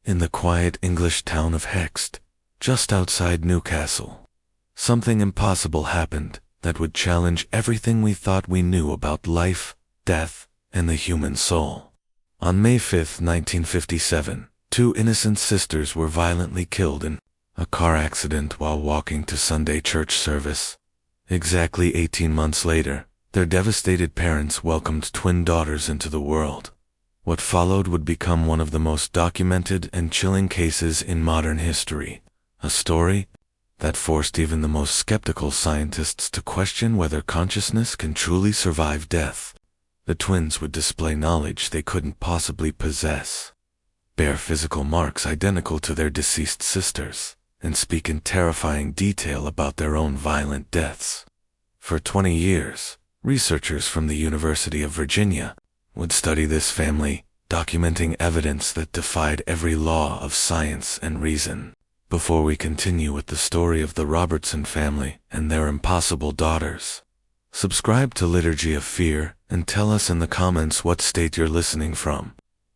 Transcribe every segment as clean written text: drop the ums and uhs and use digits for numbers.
in the quiet English town of Hexed, just outside Newcastle. Something impossible happened that would challenge everything we thought we knew about life, death, and the human soul. On May 5, 1957, two innocent sisters were violently killed in a car accident while walking to Sunday church service. Exactly 18 months later, their devastated parents welcomed twin daughters into the world. What followed would become one of the most documented and chilling cases in modern history, a story that forced even the most skeptical scientists to question whether consciousness can truly survive death. The twins would display knowledge they couldn't possibly possess, bear physical marks identical to their deceased sisters, and speak in terrifying detail about their own violent deaths. For 20 years, researchers from the University of Virginia would study this family, documenting evidence that defied every law of science and reason. Before we continue with the story of the Robertson family and their impossible daughters, subscribe to Liturgy of Fear and tell us in the comments what state you're listening from.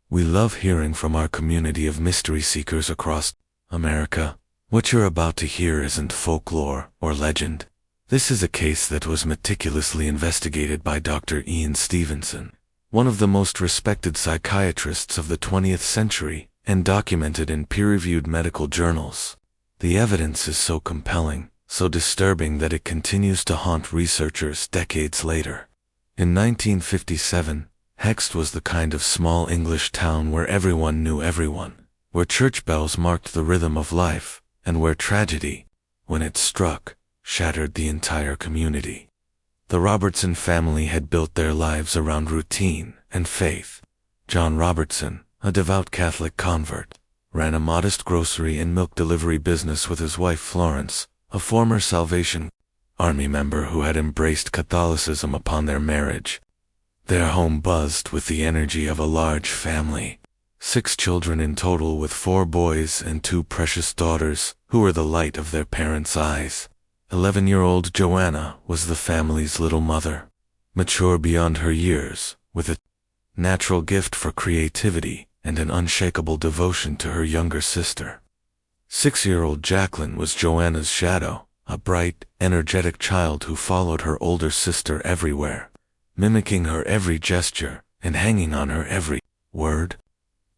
We love hearing from our community of mystery seekers across America. What you're about to hear isn't folklore or legend. This is a case that was meticulously investigated by Dr. Ian Stevenson, one of the most respected psychiatrists of the 20th century, and documented in peer-reviewed medical journals. The evidence is so compelling, so disturbing that it continues to haunt researchers decades later. In 1957, Hexed was the kind of small English town where everyone knew everyone, where church bells marked the rhythm of life, and where tragedy, when it struck, shattered the entire community. The Robertson family had built their lives around routine and faith. John Robertson, a devout Catholic convert, ran a modest grocery and milk delivery business with his wife Florence, a former Salvation Army member who had embraced Catholicism upon their marriage. Their home buzzed with the energy of a large family. 6 children in total, with 4 boys and 2 precious daughters, who were the light of their parents' eyes. 11-year-old Joanna was the family's little mother, mature beyond her years, with a natural gift for creativity and an unshakable devotion to her younger sister. 6-year-old Jacqueline was Joanna's shadow, a bright, energetic child who followed her older sister everywhere, mimicking her every gesture and hanging on her every word.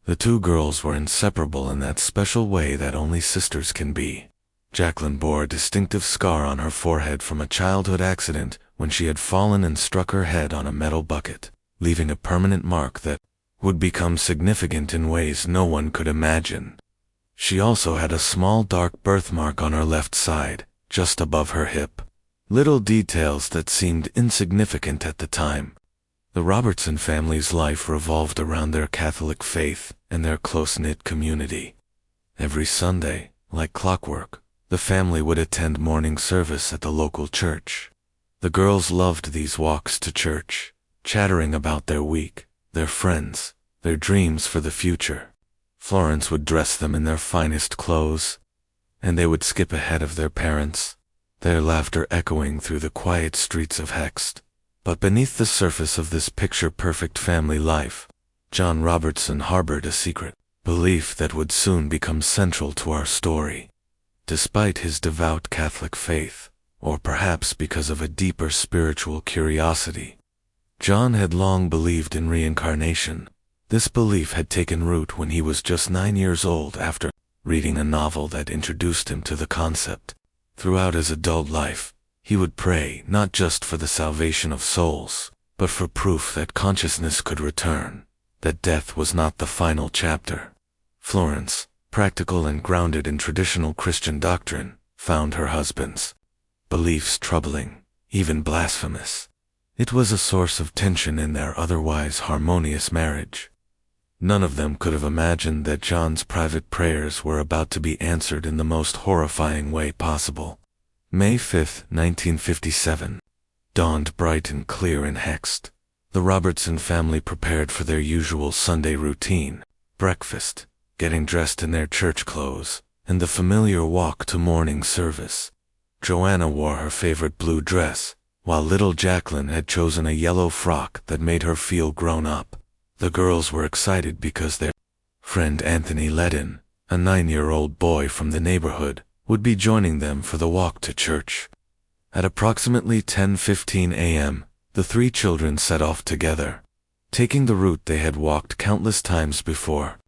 The two girls were inseparable in that special way that only sisters can be. Jacqueline bore a distinctive scar on her forehead from a childhood accident when she had fallen and struck her head on a metal bucket, leaving a permanent mark that would become significant in ways no one could imagine. She also had a small dark birthmark on her left side, just above her hip. Little details that seemed insignificant at the time. The Robertson family's life revolved around their Catholic faith and their close-knit community. Every Sunday, like clockwork, the family would attend morning service at the local church. The girls loved these walks to church, chattering about their week, their friends, their dreams for the future. Florence would dress them in their finest clothes, and they would skip ahead of their parents, their laughter echoing through the quiet streets of Hexed. But beneath the surface of this picture-perfect family life, John Robertson harbored a secret belief that would soon become central to our story. Despite his devout Catholic faith, or perhaps because of a deeper spiritual curiosity, John had long believed in reincarnation. This belief had taken root when he was just 9 years old after reading a novel that introduced him to the concept. Throughout his adult life, he would pray not just for the salvation of souls, but for proof that consciousness could return, that death was not the final chapter. Florence, practical and grounded in traditional Christian doctrine, found her husband's beliefs troubling, even blasphemous. It was a source of tension in their otherwise harmonious marriage. None of them could have imagined that John's private prayers were about to be answered in the most horrifying way possible. May 5, 1957, dawned bright and clear in Hexed. The Robertson family prepared for their usual Sunday routine: breakfast, getting dressed in their church clothes, and the familiar walk to morning service. Joanna wore her favorite blue dress, while little Jacqueline had chosen a yellow frock that made her feel grown up. The girls were excited because their Friend Anthony Ledden, a 9-year-old boy from the neighborhood, would be joining them for the walk to church. At approximately 10:15 a.m., the three children set off together, taking the route they had walked countless times before.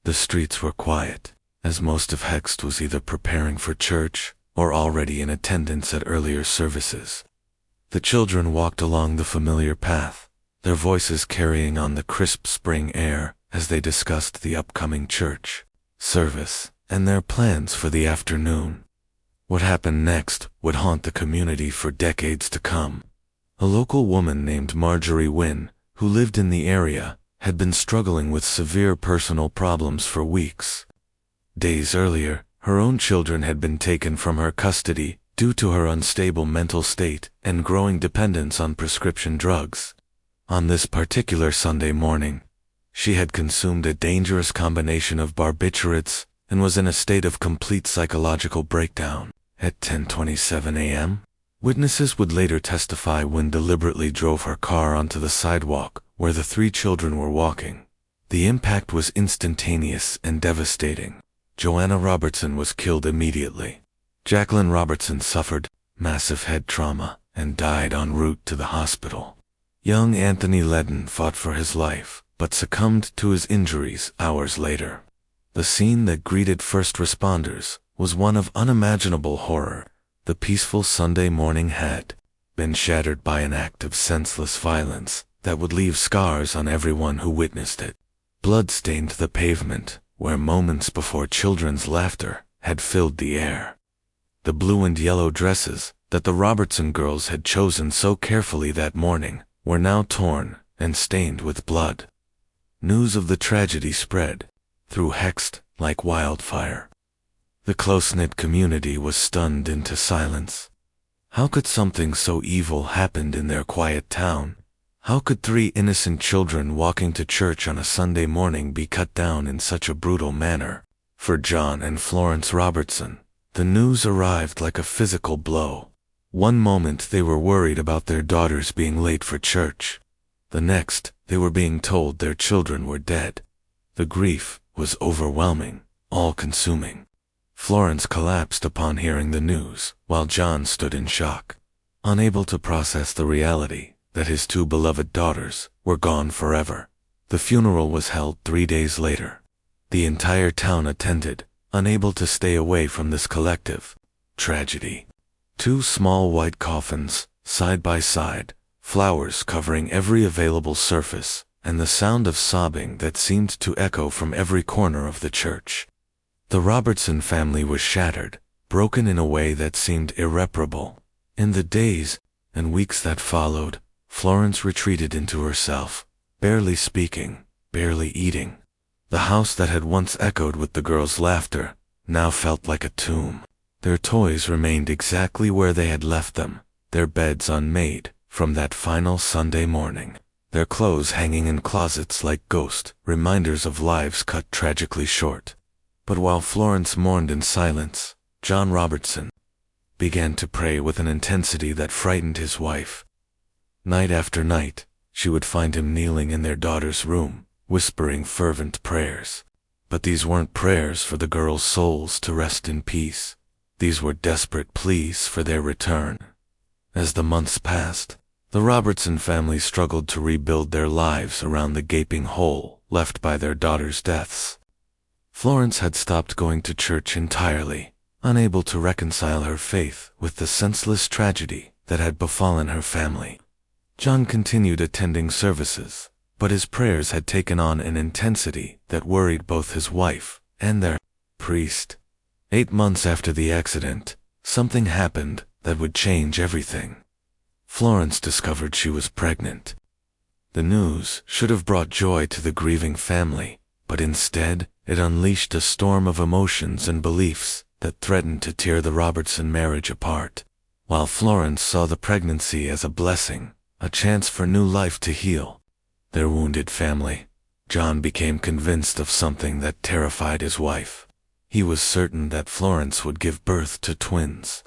The streets were quiet, as most of Hexed was either preparing for church or already in attendance at earlier services. The children walked along the familiar path, their voices carrying on the crisp spring air as they discussed the upcoming church service and their plans for the afternoon. What happened next would haunt the community for decades to come. A local woman named Marjorie Wynne, who lived in the area, had been struggling with severe personal problems for weeks. Days earlier, her own children had been taken from her custody due to her unstable mental state and growing dependence on prescription drugs. On this particular Sunday morning, she had consumed a dangerous combination of barbiturates and was in a state of complete psychological breakdown. At 10:27 a.m., witnesses would later testify Wynne deliberately drove her car onto the sidewalk where the three children were walking. The impact was instantaneous and devastating. Joanna Robertson was killed immediately. Jacqueline Robertson suffered massive head trauma and died en route to the hospital. Young Anthony Ledden fought for his life, but succumbed to his injuries hours later. The scene that greeted first responders was one of unimaginable horror. The peaceful Sunday morning had been shattered by an act of senseless violence that would leave scars on everyone who witnessed it. Blood stained the pavement, where moments before children's laughter had filled the air. The blue and yellow dresses that the Robertson girls had chosen so carefully that morning were now torn and stained with blood. News of the tragedy spread through Hexed like wildfire. The close-knit community was stunned into silence. How could something so evil happen in their quiet town? How could three innocent children walking to church on a Sunday morning be cut down in such a brutal manner? For John and Florence Robertson, the news arrived like a physical blow. One moment they were worried about their daughters being late for church. The next, they were being told their children were dead. The grief was overwhelming, all-consuming. Florence collapsed upon hearing the news, while John stood in shock, unable to process the reality that his two beloved daughters were gone forever. The funeral was held 3 days later. The entire town attended, unable to stay away from this collective tragedy. 2 small white coffins, side by side, flowers covering every available surface, and the sound of sobbing that seemed to echo from every corner of the church. The Robertson family was shattered, broken in a way that seemed irreparable. In the days and weeks that followed, Florence retreated into herself, barely speaking, barely eating. The house that had once echoed with the girls' laughter now felt like a tomb. Their toys remained exactly where they had left them, their beds unmade from that final Sunday morning, their clothes hanging in closets like ghost reminders of lives cut tragically short. But while Florence mourned in silence, John Robertson began to pray with an intensity that frightened his wife. Night after night, she would find him kneeling in their daughter's room, whispering fervent prayers. But these weren't prayers for the girls' souls to rest in peace. These were desperate pleas for their return. As the months passed, the Robertson family struggled to rebuild their lives around the gaping hole left by their daughters' deaths. Florence had stopped going to church entirely, unable to reconcile her faith with the senseless tragedy that had befallen her family. John continued attending services, but his prayers had taken on an intensity that worried both his wife and their priest. 8 months after the accident, something happened that would change everything. Florence discovered she was pregnant. The news should have brought joy to the grieving family, but instead, it unleashed a storm of emotions and beliefs that threatened to tear the Robertson marriage apart. While Florence saw the pregnancy as a blessing, a chance for new life to heal their wounded family, John became convinced of something that terrified his wife. He was certain that Florence would give birth to twins.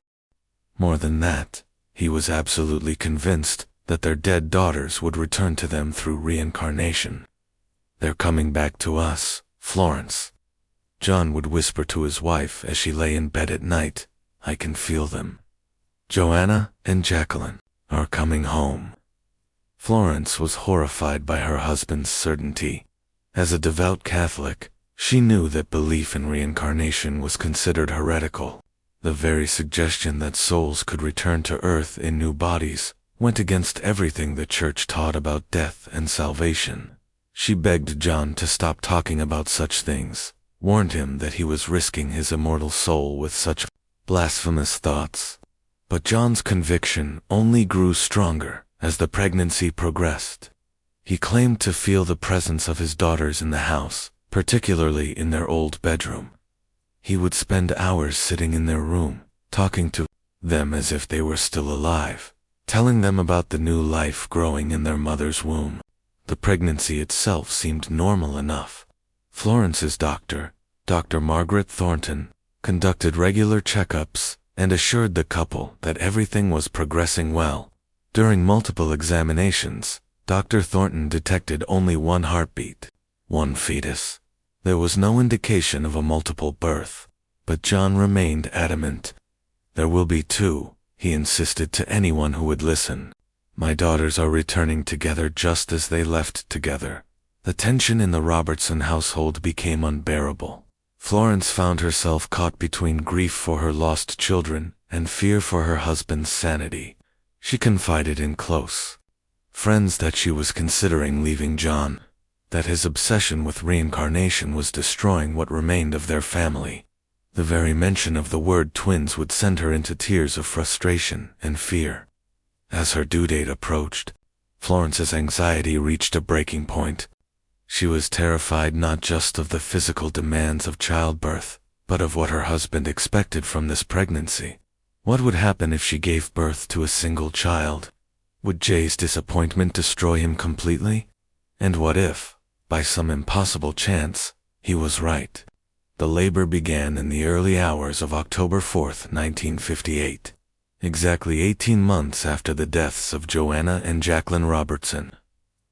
More than that, he was absolutely convinced that their dead daughters would return to them through reincarnation. "They're coming back to us," Florence. John would whisper to his wife as she lay in bed at night, "I can feel them. Joanna and Jacqueline are coming home." Florence was horrified by her husband's certainty. As a devout Catholic, she knew that belief in reincarnation was considered heretical. The very suggestion that souls could return to earth in new bodies went against everything the church taught about death and salvation. She begged John to stop talking about such things, warned him that he was risking his immortal soul with such blasphemous thoughts. But John's conviction only grew stronger as the pregnancy progressed. He claimed to feel the presence of his daughters in the house, particularly in their old bedroom. He would spend hours sitting in their room, talking to them as if they were still alive, telling them about the new life growing in their mother's womb. The pregnancy itself seemed normal enough. Florence's doctor, Dr. Margaret Thornton, conducted regular checkups and assured the couple that everything was progressing well. During multiple examinations, Dr. Thornton detected only one heartbeat, one fetus. There was no indication of a multiple birth, but John remained adamant. "There will be two," he insisted to anyone who would listen. "My daughters are returning together just as they left together." The tension in the Robertson household became unbearable. Florence found herself caught between grief for her lost children and fear for her husband's sanity. She confided in close friends that she was considering leaving John, that his obsession with reincarnation was destroying what remained of their family. The very mention of the word twins would send her into tears of frustration and fear. As her due date approached, Florence's anxiety reached a breaking point. She was terrified not just of the physical demands of childbirth, but of what her husband expected from this pregnancy. What would happen if she gave birth to a single child? Would Jay's disappointment destroy him completely? And what if, by some impossible chance, he was right? The labor began in the early hours of October 4th, 1958, exactly 18 months after the deaths of Joanna and Jacqueline Robertson.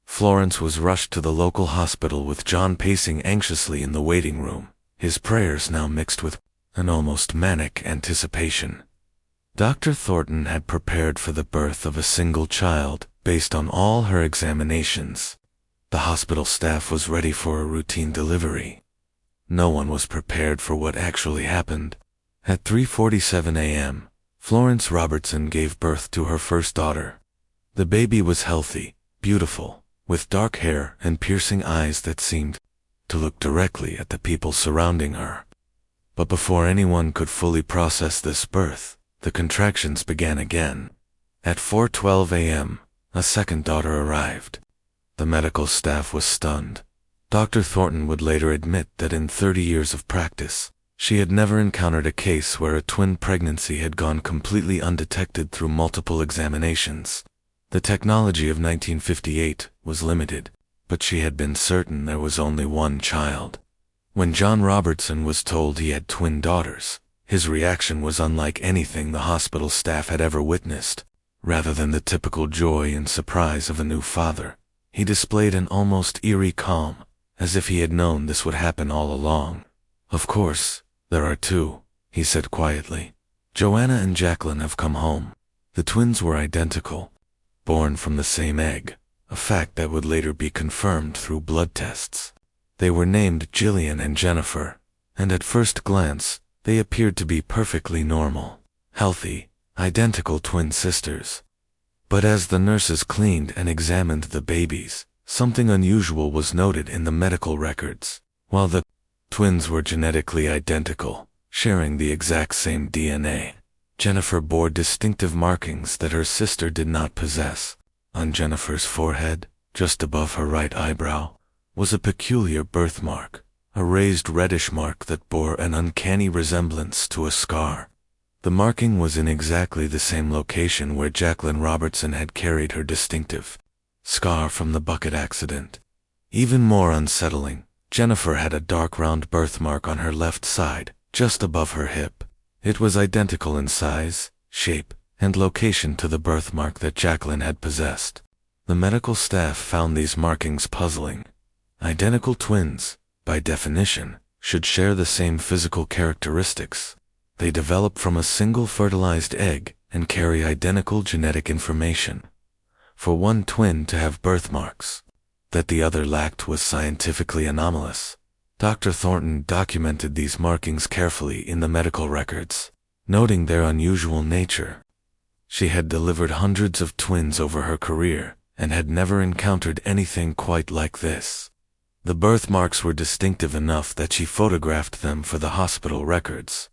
Florence was rushed to the local hospital with John pacing anxiously in the waiting room, his prayers now mixed with an almost manic anticipation. Dr. Thornton had prepared for the birth of a single child based on all her examinations. The hospital staff was ready for a routine delivery. No one was prepared for what actually happened. At 3:47 a.m., Florence Robertson gave birth to her first daughter. The baby was healthy, beautiful, with dark hair and piercing eyes that seemed to look directly at the people surrounding her. But before anyone could fully process this birth, the contractions began again. At 4:12 a.m., a second daughter arrived. The medical staff was stunned. Dr. Thornton would later admit that in 30 years of practice, she had never encountered a case where a twin pregnancy had gone completely undetected through multiple examinations. The technology of 1958 was limited, but she had been certain there was only one child. When John Robertson was told he had twin daughters, his reaction was unlike anything the hospital staff had ever witnessed. Rather than the typical joy and surprise of a new father, he displayed an almost eerie calm, as if he had known this would happen all along. "Of course, there are two," he said quietly. "Joanna and Jacqueline have come home." The twins were identical, born from the same egg, a fact that would later be confirmed through blood tests. They were named Jillian and Jennifer, and at first glance, they appeared to be perfectly normal, healthy, identical twin sisters. But as the nurses cleaned and examined the babies, something unusual was noted in the medical records. While the twins were genetically identical, sharing the exact same DNA, Jennifer bore distinctive markings that her sister did not possess. On Jennifer's forehead, just above her right eyebrow, was a peculiar birthmark, a raised reddish mark that bore an uncanny resemblance to a scar. The marking was in exactly the same location where Jacqueline Robertson had carried her distinctive scar from the bucket accident. Even more unsettling, Jennifer had a dark round birthmark on her left side, just above her hip. It was identical in size, shape, and location to the birthmark that Jacqueline had possessed. The medical staff found these markings puzzling. Identical twins, by definition, should share the same physical characteristics. They develop from a single fertilized egg and carry identical genetic information. For one twin to have birthmarks that the other lacked was scientifically anomalous. Dr. Thornton documented these markings carefully in the medical records, noting their unusual nature. She had delivered hundreds of twins over her career and had never encountered anything quite like this. The birthmarks were distinctive enough that she photographed them for the hospital records,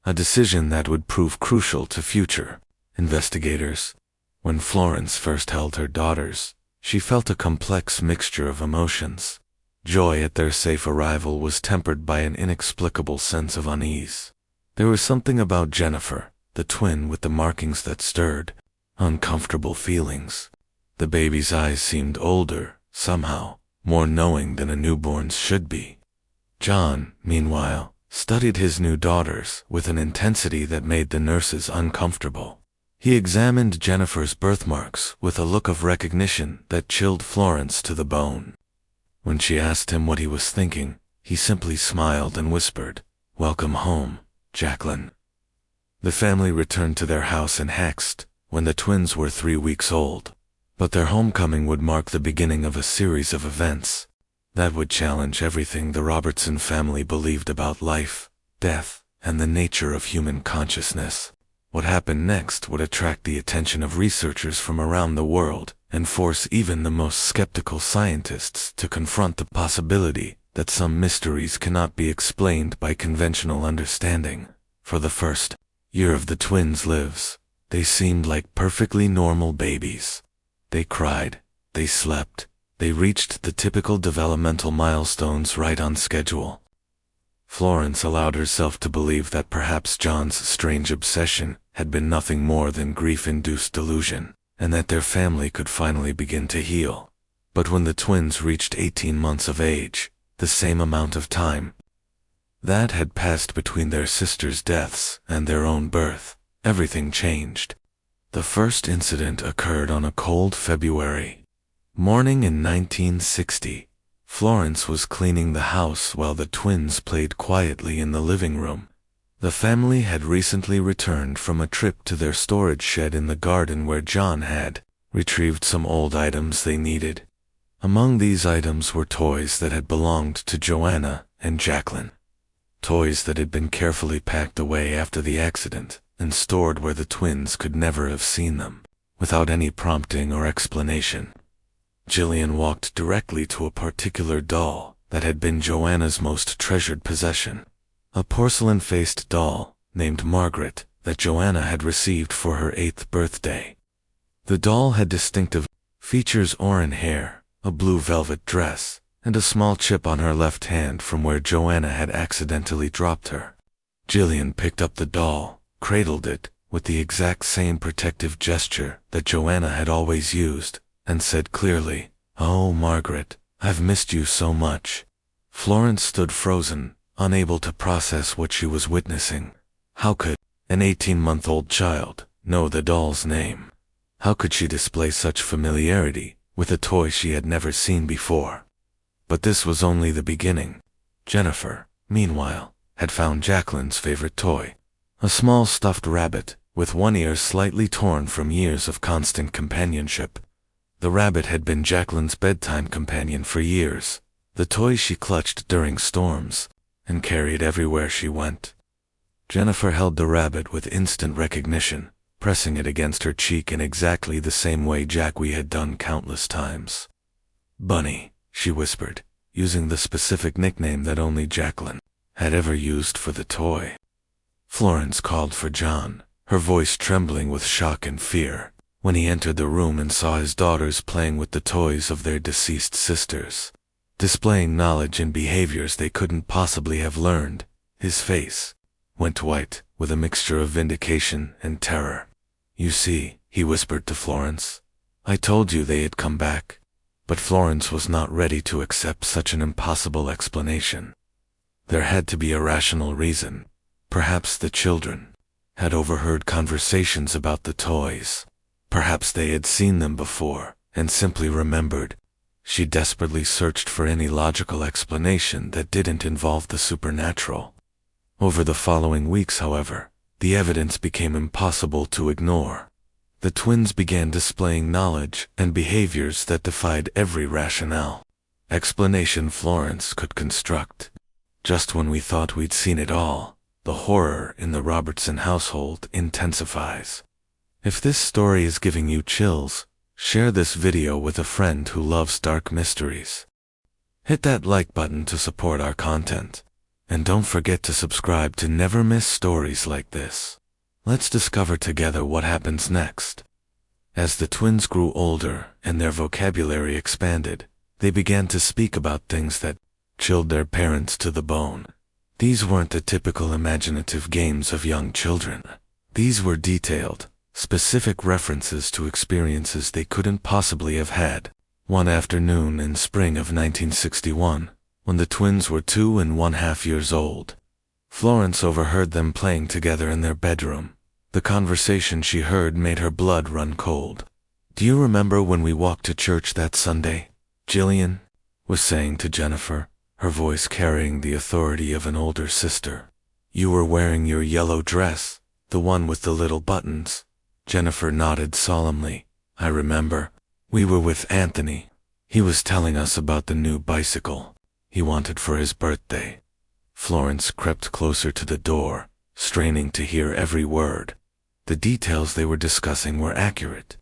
a decision that would prove crucial to future investigators. When Florence first held her daughters, she felt a complex mixture of emotions. Joy at their safe arrival was tempered by an inexplicable sense of unease. There was something about Jennifer, the twin with the markings that stirred uncomfortable feelings. The baby's eyes seemed older, somehow, more knowing than a newborn's should be. John, meanwhile, studied his new daughters with an intensity that made the nurses uncomfortable. He examined Jennifer's birthmarks with a look of recognition that chilled Florence to the bone. When she asked him what he was thinking, he simply smiled and whispered, "Welcome home, Jacqueline." The family returned to their house in Hexed when the twins were 3 weeks old. But their homecoming would mark the beginning of a series of events that would challenge everything the Robertson family believed about life, death, and the nature of human consciousness. What happened next would attract the attention of researchers from around the world and force even the most skeptical scientists to confront the possibility that some mysteries cannot be explained by conventional understanding. For the first year of the twins' lives, they seemed like perfectly normal babies. They cried, they slept, they reached the typical developmental milestones right on schedule. Florence allowed herself to believe that perhaps John's strange obsession had been nothing more than grief-induced delusion, and that their family could finally begin to heal. But when the twins reached 18 months of age, the same amount of time that had passed between their sisters' deaths and their own birth, everything changed. The first incident occurred on a cold February morning in 1960. Florence was cleaning the house while the twins played quietly in the living room. The family had recently returned from a trip to their storage shed in the garden where John had retrieved some old items they needed. Among these items were toys that had belonged to Joanna and Jacqueline. Toys that had been carefully packed away after the accident and stored where the twins could never have seen them, without any prompting or explanation. Jillian walked directly to a particular doll that had been Joanna's most treasured possession, a porcelain-faced doll named Margaret that Joanna had received for her 8th birthday. The doll had distinctive features: orange hair, a blue velvet dress, and a small chip on her left hand from where Joanna had accidentally dropped her. Jillian picked up the doll, cradled it, with the exact same protective gesture that Joanna had always used, and said clearly, "Oh, Margaret, I've missed you so much." Florence stood frozen, unable to process what she was witnessing. How could an 18-month-old child know the doll's name? How could she display such familiarity with a toy she had never seen before? But this was only the beginning. Jennifer, meanwhile, had found Jacqueline's favorite toy, a small stuffed rabbit with one ear slightly torn from years of constant companionship. The rabbit had been Jacqueline's bedtime companion for years, the toy she clutched during storms and carried everywhere she went. Jennifer held the rabbit with instant recognition, pressing it against her cheek in exactly the same way Jackie had done countless times. "Bunny," she whispered, using the specific nickname that only Jacqueline had ever used for the toy. Florence called for John, her voice trembling with shock and fear, when he entered the room and saw his daughters playing with the toys of their deceased sisters, displaying knowledge and behaviors they couldn't possibly have learned. His face went white with a mixture of vindication and terror. "You see," he whispered to Florence, "I told you they had come back." But Florence was not ready to accept such an impossible explanation. There had to be a rational reason. Perhaps the children had overheard conversations about the toys. Perhaps they had seen them before and simply remembered. She desperately searched for any logical explanation that didn't involve the supernatural. Over the following weeks, however, the evidence became impossible to ignore. The twins began displaying knowledge and behaviors that defied every rationale. Explanation Florence could construct. Just when we thought we'd seen it all, the horror in the Robertson household intensifies. If this story is giving you chills, share this video with a friend who loves dark mysteries. Hit that like button to support our content. And don't forget to subscribe to never miss stories like this. Let's discover together what happens next. As the twins grew older and their vocabulary expanded, they began to speak about things that chilled their parents to the bone. These weren't the typical imaginative games of young children. These were detailed, specific references to experiences they couldn't possibly have had. One afternoon in spring of 1961, when the twins were 2½ years old, Florence overheard them playing together in their bedroom. The conversation she heard made her blood run cold. "Do you remember when we walked to church that Sunday?" Jillian was saying to Jennifer, her voice carrying the authority of an older sister. "You were wearing your yellow dress, the one with the little buttons." Jennifer nodded solemnly. "I remember. We were with Anthony. He was telling us about the new bicycle he wanted for his birthday." Florence crept closer to the door, straining to hear every word. The details they were discussing were accurate.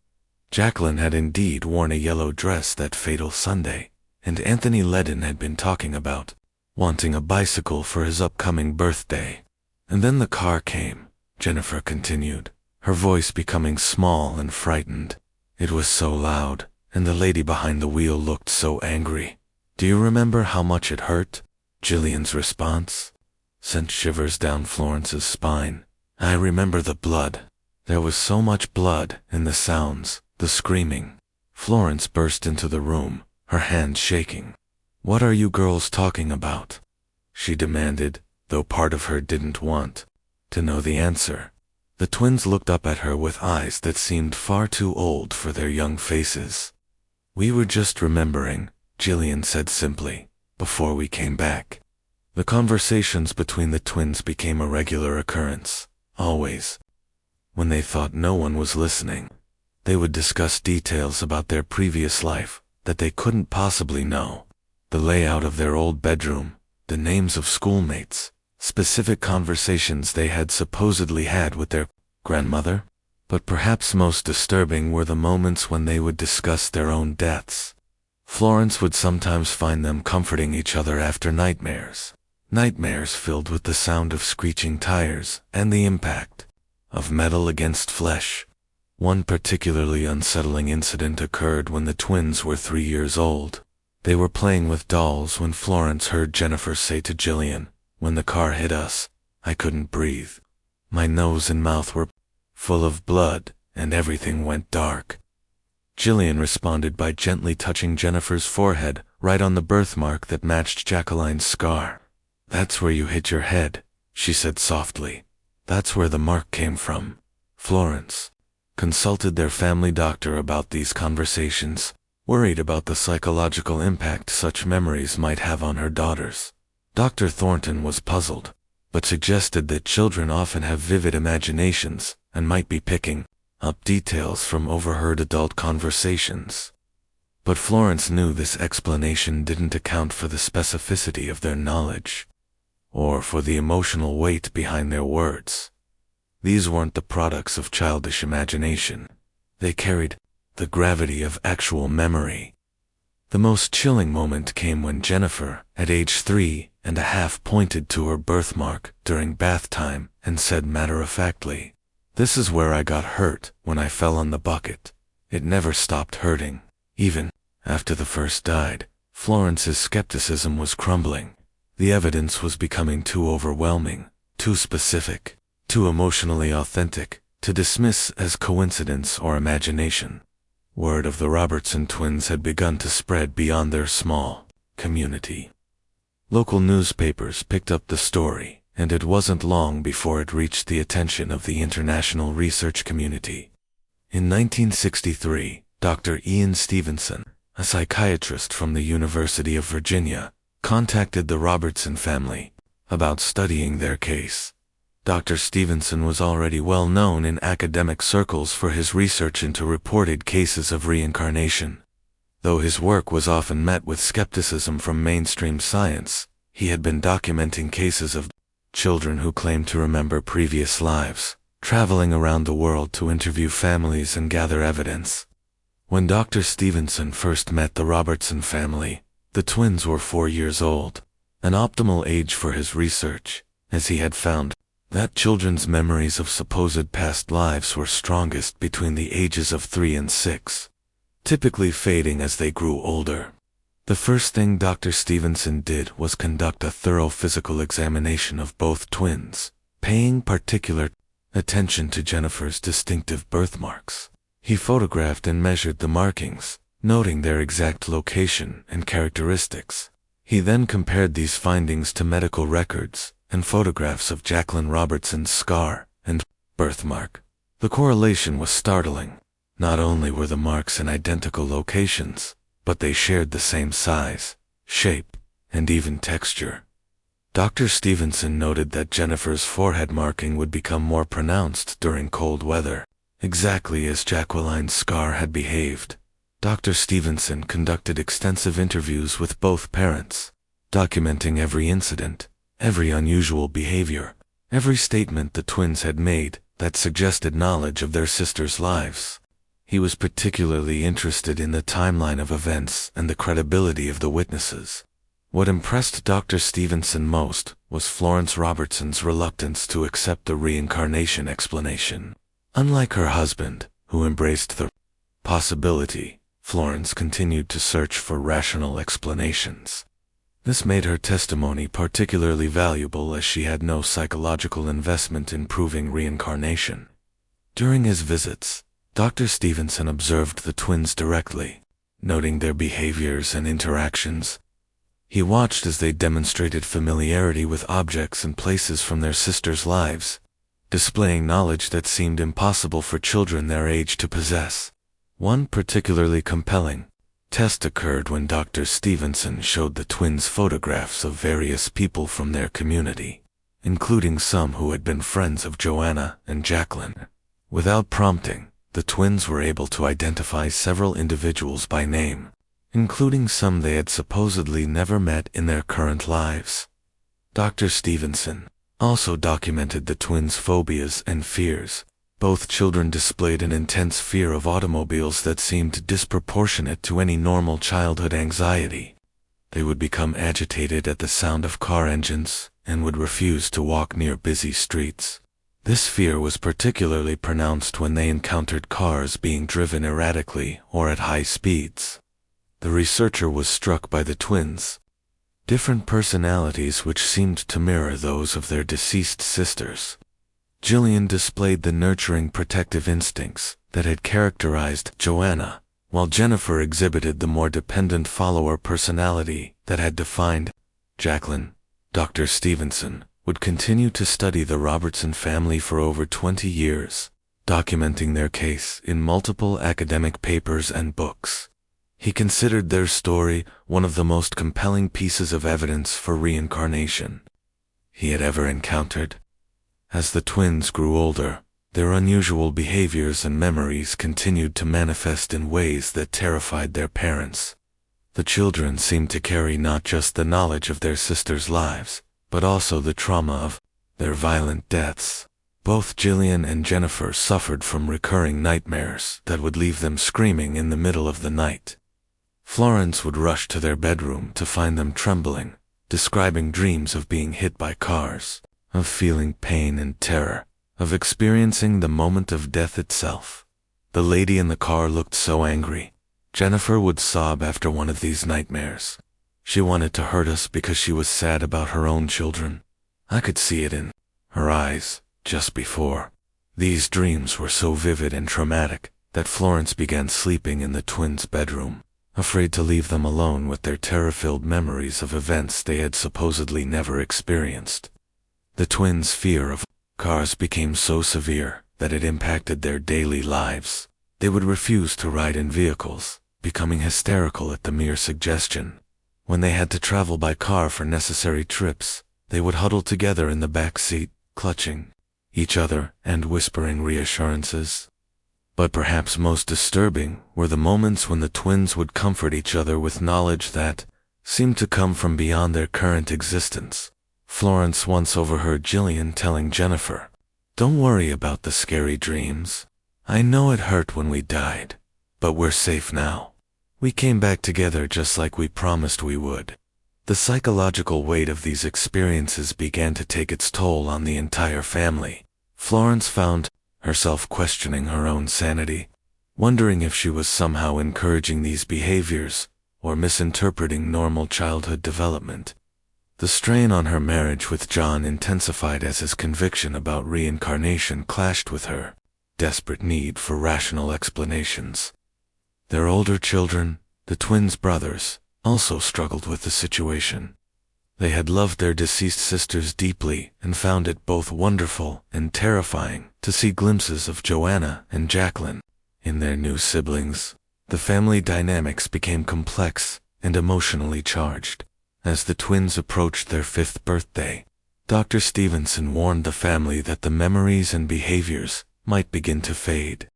Jacqueline had indeed worn a yellow dress that fatal Sunday, and Anthony Ledden had been talking about wanting a bicycle for his upcoming birthday. "And then the car came," Jennifer continued, her voice becoming small and frightened. "It was so loud, and the lady behind the wheel looked so angry. Do you remember how much it hurt?" Jillian's response sent shivers down Florence's spine. "I remember the blood. There was so much blood, and the sounds, the screaming." Florence burst into the room, her hands shaking. "What are you girls talking about?" she demanded, though part of her didn't want to know the answer. The twins looked up at her with eyes that seemed far too old for their young faces. "We were just remembering," Jillian said simply, "before we came back." The conversations between the twins became a regular occurrence, always. When they thought no one was listening, they would discuss details about their previous life that they couldn't possibly know. The layout of their old bedroom, the names of schoolmates, specific conversations they had supposedly had with their grandmother. But perhaps most disturbing were the moments when they would discuss their own deaths. Florence would sometimes find them comforting each other after nightmares. Nightmares filled with the sound of screeching tires and the impact of metal against flesh. One particularly unsettling incident occurred when the twins were 3 years old. They were playing with dolls when Florence heard Jennifer say to Jillian, "When the car hit us, I couldn't breathe. My nose and mouth were full of blood, and everything went dark." Jillian responded by gently touching Jennifer's forehead, right on the birthmark that matched Jacqueline's scar. "That's where you hit your head," she said softly. "That's where the mark came from." Florence consulted their family doctor about these conversations, worried about the psychological impact such memories might have on her daughters. Dr. Thornton was puzzled, but suggested that children often have vivid imaginations and might be picking up details from overheard adult conversations. But Florence knew this explanation didn't account for the specificity of their knowledge, or for the emotional weight behind their words. These weren't the products of childish imagination. They carried the gravity of actual memory. The most chilling moment came when Jennifer, at age 3½ pointed to her birthmark during bath time and said matter-of-factly, "This is where I got hurt when I fell on the bucket. It never stopped hurting." Even after the first died, Florence's skepticism was crumbling. The evidence was becoming too overwhelming, too specific, too emotionally authentic to dismiss as coincidence or imagination. Word of the Robertson twins had begun to spread beyond their small community. Local newspapers picked up the story, and it wasn't long before it reached the attention of the international research community. In 1963, Dr. Ian Stevenson, a psychiatrist from the University of Virginia, contacted the Robertson family about studying their case. Dr. Stevenson was already well known in academic circles for his research into reported cases of reincarnation. Though his work was often met with skepticism from mainstream science, he had been documenting cases of children who claimed to remember previous lives, traveling around the world to interview families and gather evidence. When Dr. Stevenson first met the Robertson family, the twins were 4 years old, an optimal age for his research, as he had found that children's memories of supposed past lives were strongest between the ages of 3 and 6, typically fading as they grew older. The first thing Dr. Stevenson did was conduct a thorough physical examination of both twins, paying particular attention to Jennifer's distinctive birthmarks. He photographed and measured the markings, noting their exact location and characteristics. He then compared these findings to medical records and photographs of Jacqueline Robertson's scar and birthmark. The correlation was startling. Not only were the marks in identical locations, but they shared the same size, shape, and even texture. Dr. Stevenson noted that Jennifer's forehead marking would become more pronounced during cold weather, exactly as Jacqueline's scar had behaved. Dr. Stevenson conducted extensive interviews with both parents, documenting every incident, every unusual behavior, every statement the twins had made that suggested knowledge of their sisters' lives. He was particularly interested in the timeline of events and the credibility of the witnesses. What impressed Dr. Stevenson most was Florence Robertson's reluctance to accept the reincarnation explanation. Unlike her husband, who embraced the possibility, Florence continued to search for rational explanations. This made her testimony particularly valuable as she had no psychological investment in proving reincarnation. During his visits, Dr. Stevenson observed the twins directly, noting their behaviors and interactions. He watched as they demonstrated familiarity with objects and places from their sisters' lives, displaying knowledge that seemed impossible for children their age to possess. One particularly compelling test occurred when Dr. Stevenson showed the twins photographs of various people from their community, including some who had been friends of Joanna and Jacqueline. Without prompting, the twins were able to identify several individuals by name, including some they had supposedly never met in their current lives. Dr. Stevenson also documented the twins' phobias and fears. Both children displayed an intense fear of automobiles that seemed disproportionate to any normal childhood anxiety. They would become agitated at the sound of car engines and would refuse to walk near busy streets. This fear was particularly pronounced when they encountered cars being driven erratically or at high speeds. The researcher was struck by the twins' different personalities which seemed to mirror those of their deceased sisters. Jillian displayed the nurturing protective instincts that had characterized Joanna, while Jennifer exhibited the more dependent follower personality that had defined Jacqueline. Dr. Stevenson would continue to study the Robertson family for over 20 years, documenting their case in multiple academic papers and books. He considered their story one of the most compelling pieces of evidence for reincarnation he had ever encountered. As the twins grew older, their unusual behaviors and memories continued to manifest in ways that terrified their parents. The children seemed to carry not just the knowledge of their sisters' lives, but also the trauma of their violent deaths. Both Jillian and Jennifer suffered from recurring nightmares that would leave them screaming in the middle of the night. Florence would rush to their bedroom to find them trembling, describing dreams of being hit by cars, of feeling pain and terror, of experiencing the moment of death itself. The lady in the car looked so angry. Jennifer would sob after one of these nightmares. She wanted to hurt us because she was sad about her own children. I could see it in her eyes just before. These dreams were so vivid and traumatic that Florence began sleeping in the twins' bedroom, afraid to leave them alone with their terror-filled memories of events they had supposedly never experienced. The twins' fear of cars became so severe that it impacted their daily lives. They would refuse to ride in vehicles, becoming hysterical at the mere suggestion. When they had to travel by car for necessary trips, they would huddle together in the back seat, clutching each other and whispering reassurances. But perhaps most disturbing were the moments when the twins would comfort each other with knowledge that seemed to come from beyond their current existence. Florence once overheard Gillian telling Jennifer, "Don't worry about the scary dreams. I know it hurt when we died, but we're safe now. We came back together just like we promised we would." The psychological weight of these experiences began to take its toll on the entire family. Florence found herself questioning her own sanity, wondering if she was somehow encouraging these behaviors or misinterpreting normal childhood development. The strain on her marriage with John intensified as his conviction about reincarnation clashed with her desperate need for rational explanations. Their older children, the twins' brothers, also struggled with the situation. They had loved their deceased sisters deeply and found it both wonderful and terrifying to see glimpses of Joanna and Jacqueline in their new siblings. The family dynamics became complex and emotionally charged. As the twins approached their 5th birthday, Dr. Stevenson warned the family that the memories and behaviors might begin to fade.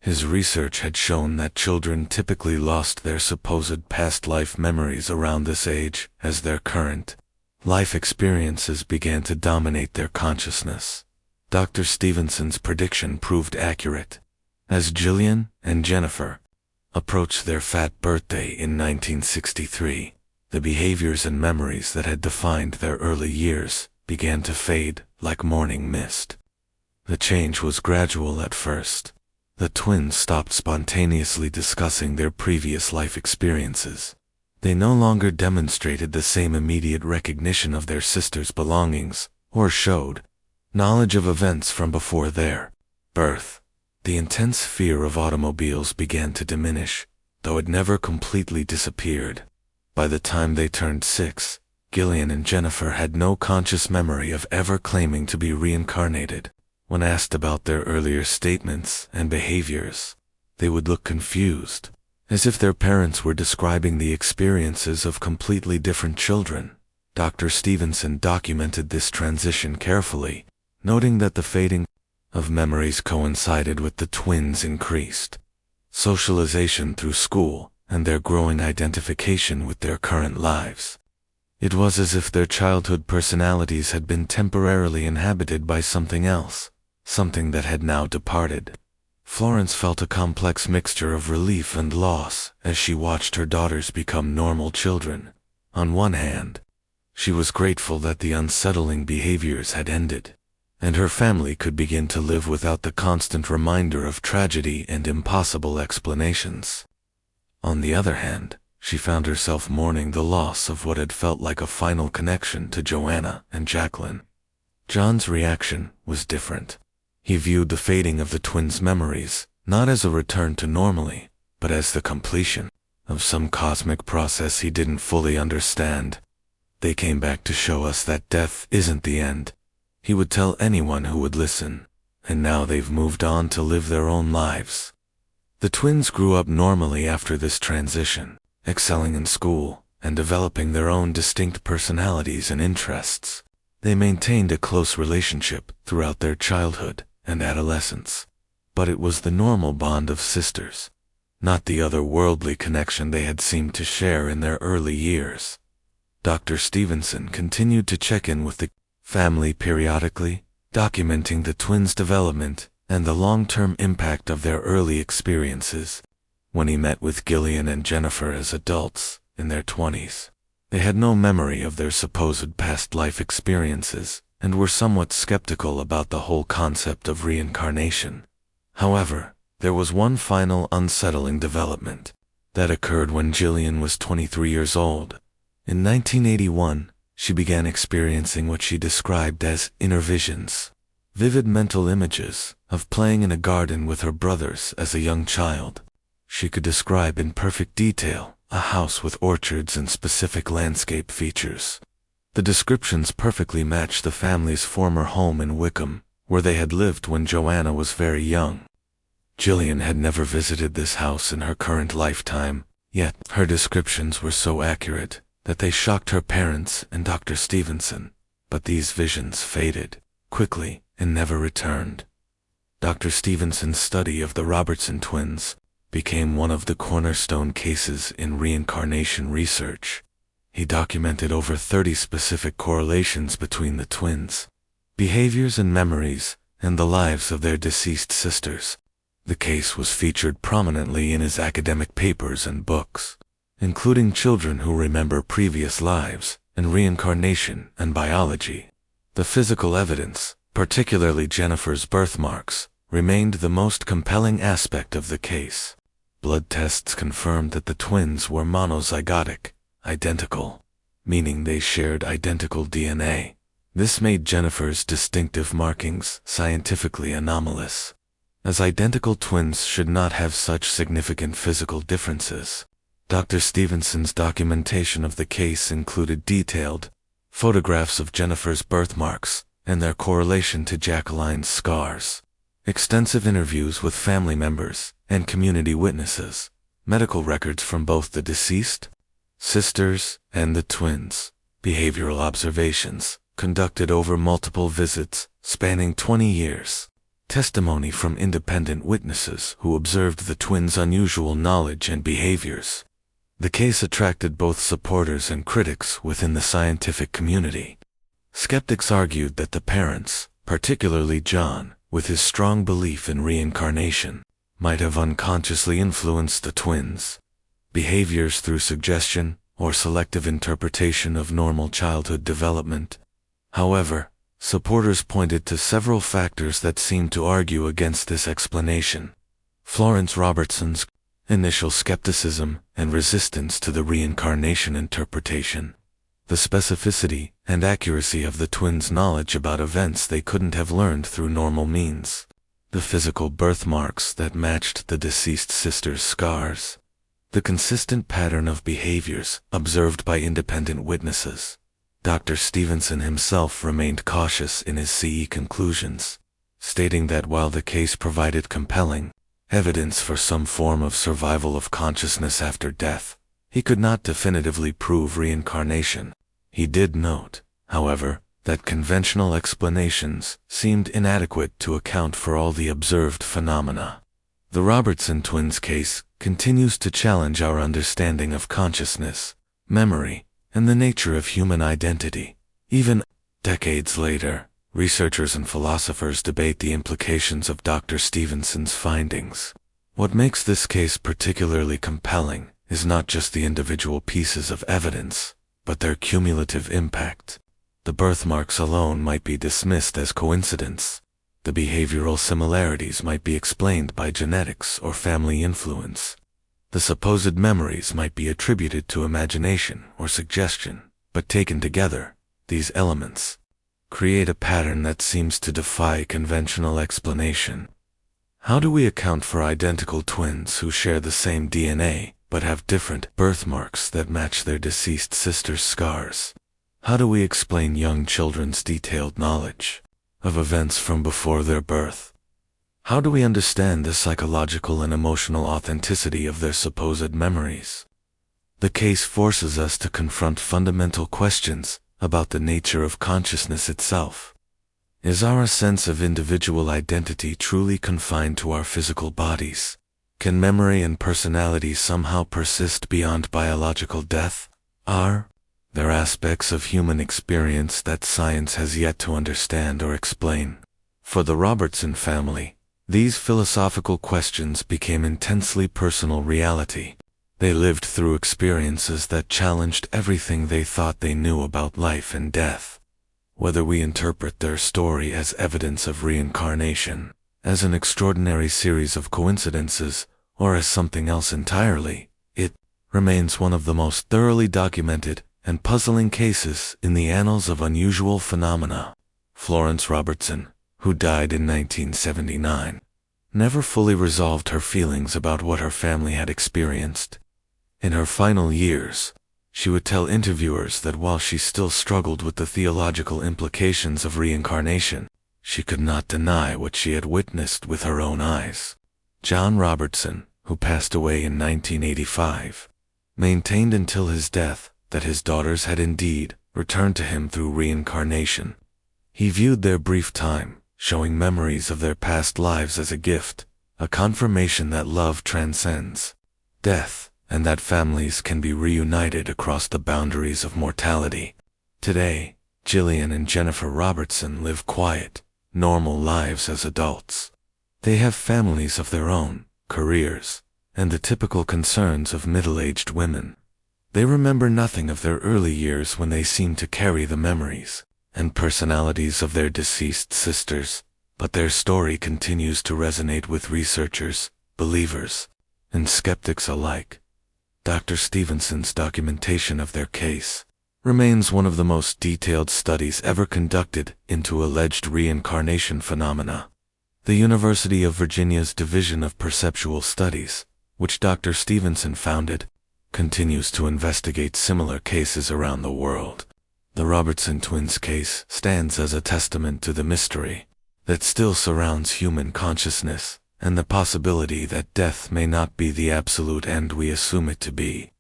His research had shown that children typically lost their supposed past life memories around this age as their current life experiences began to dominate their consciousness. Dr. Stevenson's prediction proved accurate. As Gillian and Jennifer approached their fat birthday in 1963, the behaviors and memories that had defined their early years began to fade like morning mist. The change was gradual at first. The twins stopped spontaneously discussing their previous life experiences. They no longer demonstrated the same immediate recognition of their sister's belongings, or showed knowledge of events from before their birth. The intense fear of automobiles began to diminish, though it never completely disappeared. By the time they turned 6, Gillian and Jennifer had no conscious memory of ever claiming to be reincarnated. When asked about their earlier statements and behaviors, they would look confused, as if their parents were describing the experiences of completely different children. Dr. Stevenson documented this transition carefully, noting that the fading of memories coincided with the twins' increased socialization through school and their growing identification with their current lives. It was as if their childhood personalities had been temporarily inhabited by something else, something that had now departed. Florence felt a complex mixture of relief and loss as she watched her daughters become normal children. On one hand, she was grateful that the unsettling behaviors had ended, and her family could begin to live without the constant reminder of tragedy and impossible explanations. On the other hand, she found herself mourning the loss of what had felt like a final connection to Joanna and Jacqueline. John's reaction was different. He viewed the fading of the twins' memories not as a return to normalcy, but as the completion of some cosmic process he didn't fully understand. "They came back to show us that death isn't the end," he would tell anyone who would listen, "and now they've moved on to live their own lives." The twins grew up normally after this transition, excelling in school and developing their own distinct personalities and interests. They maintained a close relationship throughout their childhood and adolescence, but it was the normal bond of sisters, not the otherworldly connection they had seemed to share in their early years. Dr. Stevenson continued to check in with the family periodically, documenting the twins' development and the long-term impact of their early experiences. When he met with Gillian and Jennifer as adults in their 20s, they had no memory of their supposed past life experiences and were somewhat skeptical about the whole concept of reincarnation. However, there was one final unsettling development that occurred when Gillian was 23 years old. In 1981, she began experiencing what she described as inner visions, vivid mental images of playing in a garden with her brothers as a young child. She could describe in perfect detail a house with orchards and specific landscape features. The descriptions perfectly matched the family's former home in Wickham, where they had lived when Joanna was very young. Jillian had never visited this house in her current lifetime, yet her descriptions were so accurate that they shocked her parents and Dr. Stevenson. But these visions faded quickly and never returned. Dr. Stevenson's study of the Robertson twins became one of the cornerstone cases in reincarnation research. He documented over 30 specific correlations between the twins' behaviors and memories and the lives of their deceased sisters. The case was featured prominently in his academic papers and books, including Children Who Remember Previous Lives and Reincarnation and Biology. The physical evidence, particularly Jennifer's birthmarks, remained the most compelling aspect of the case. Blood tests confirmed that the twins were monozygotic, identical, meaning they shared identical DNA. This made Jennifer's distinctive markings scientifically anomalous, as identical twins should not have such significant physical differences. Dr. Stevenson's documentation of the case included detailed photographs of Jennifer's birthmarks and their correlation to Jacqueline's scars, extensive interviews with family members and community witnesses, medical records from both the deceased sisters and the twins, behavioral observations conducted over multiple visits spanning 20 years, testimony from independent witnesses who observed the twins' unusual knowledge and behaviors. The case attracted both supporters and critics within the scientific community. Skeptics argued that the parents, particularly John, with his strong belief in reincarnation, might have unconsciously influenced the twins' behaviors through suggestion or selective interpretation of normal childhood development. However, supporters pointed to several factors that seemed to argue against this explanation. Florence Robertson's initial skepticism and resistance to the reincarnation interpretation, the specificity and accuracy of the twins' knowledge about events they couldn't have learned through normal means, the physical birthmarks that matched the deceased sister's scars, the consistent pattern of behaviors observed by independent witnesses. Dr. Stevenson himself remained cautious in his CE conclusions, stating that while the case provided compelling evidence for some form of survival of consciousness after death, he could not definitively prove reincarnation. He did note, however, that conventional explanations seemed inadequate to account for all the observed phenomena. The Robertson twins case continues to challenge our understanding of consciousness, memory, and the nature of human identity. Even decades later, researchers and philosophers debate the implications of Dr. Stevenson's findings. What makes this case particularly compelling is not just the individual pieces of evidence, but their cumulative impact. The birthmarks alone might be dismissed as coincidence. The behavioral similarities might be explained by genetics or family influence. The supposed memories might be attributed to imagination or suggestion, but taken together, these elements create a pattern that seems to defy conventional explanation. How do we account for identical twins who share the same DNA but have different birthmarks that match their deceased sister's scars? How do we explain young children's detailed knowledge of events from before their birth? How do we understand the psychological and emotional authenticity of their supposed memories? The case forces us to confront fundamental questions about the nature of consciousness itself. Is our sense of individual identity truly confined to our physical bodies? Can memory and personality somehow persist beyond biological death? Are there aspects of human experience that science has yet to understand or explain? For the Robertson family, these philosophical questions became intensely personal reality. They lived through experiences that challenged everything they thought they knew about life and death. Whether we interpret their story as evidence of reincarnation, as an extraordinary series of coincidences, or as something else entirely, it remains one of the most thoroughly documented and puzzling cases in the annals of unusual phenomena. Florence Robertson, who died in 1979, never fully resolved her feelings about what her family had experienced. In her final years, she would tell interviewers that while she still struggled with the theological implications of reincarnation, she could not deny what she had witnessed with her own eyes. John Robertson, who passed away in 1985, maintained until his death that his daughters had indeed returned to him through reincarnation. He viewed their brief time, showing memories of their past lives as a gift, a confirmation that love transcends death, and that families can be reunited across the boundaries of mortality. Today, Gillian and Jennifer Robertson live quiet, normal lives as adults. They have families of their own, careers, and the typical concerns of middle-aged women. They remember nothing of their early years when they seem to carry the memories and personalities of their deceased sisters, but their story continues to resonate with researchers, believers, and skeptics alike. Dr. Stevenson's documentation of their case remains one of the most detailed studies ever conducted into alleged reincarnation phenomena. The University of Virginia's Division of Perceptual Studies, which Dr. Stevenson founded, continues to investigate similar cases around the world. The Robertson twins case stands as a testament to the mystery that still surrounds human consciousness and the possibility that death may not be the absolute end we assume it to be.